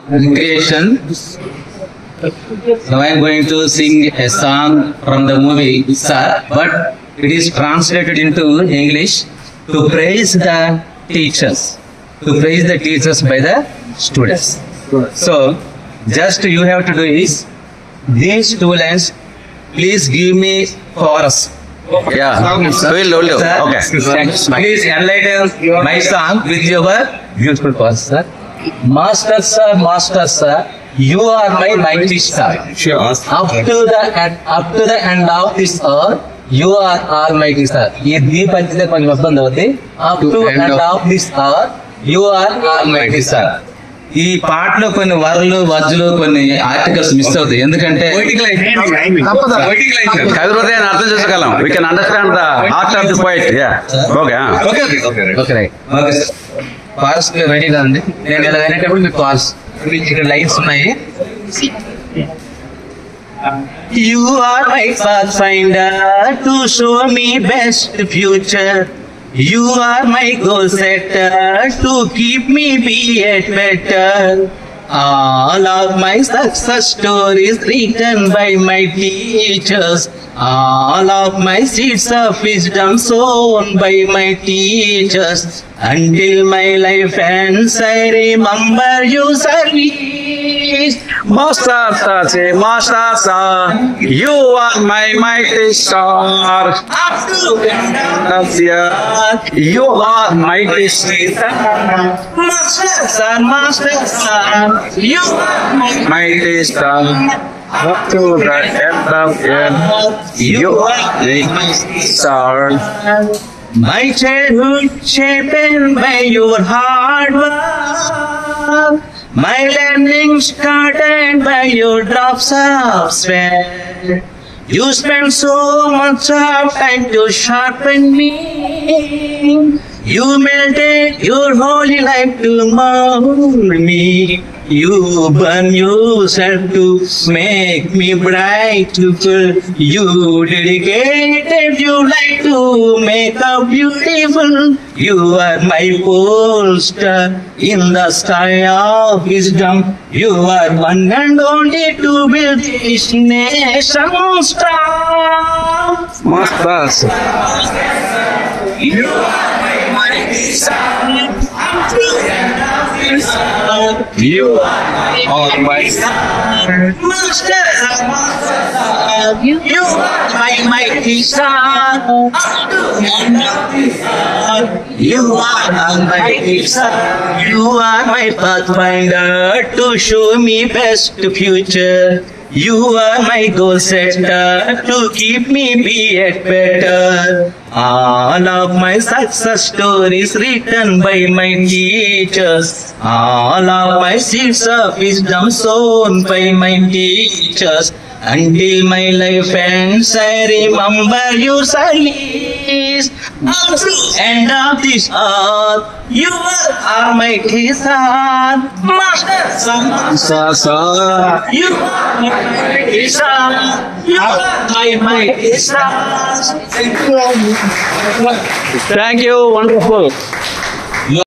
creation. Now I am going to sing a song from the movie Sir, but it is translated into English to praise the teachers, by the students. So just you have to do is these two lines. Please give me chorus. Yeah. Will do. Okay. Please enlighten my song with your beautiful chorus, sir. Master sir, you are my mighty star. Sure. Up to the end of this earth, you are almighty star. ये दीप पंचले पंच बंद होते. Up to end of this earth, you are almighty star. ఈ పాటలో కొన్ని వరలు వజ్జులు కొన్ని articles miss అవుతాయి ఎందుకంటే చదివితే అర్థం చేసుకోగలం. We can understand the heart of the poet. Yeah. Okay పార్స్ రెడీగా ఉంది. నేను ఇలా వినేటప్పుడు మీకు పార్స్ ఇక్కడ లైన్స్ ఉన్నాయి. You are my pathfinder to show me best future. You are my goal setter to keep me be it better. All of my success stories written by my teachers. All of my seeds of wisdom sown by my teachers. Until my life ends, I remember you service. Master sir, you are my mighty star. Up to You are mighty star. Master sir, you are my Mighty star. Up to the end of end. You are my star. My childhood shaped by your hard work. My learning started by your drops of sweat. You spent so much of time to sharpen me. You melted your holy life to mold me. You burn yourself to make me bright. You dedicated your life to make up beautiful. You are my pole star in the sky of wisdom. You are one and only to build this nation strong. Master sir. You are my mighty star. You are my star. Master, you are my mighty star. You are my mighty star. You are my pathfinder to show me best future. You are my goal setter to keep me be it better. All of my success stories written by my teachers. All of my seeds of wisdom sown by my teachers. Until my life ends, I remember your service. Up to end of this earth, you are my son. Master, you are my son. You are my son. Thank you. Wonderful.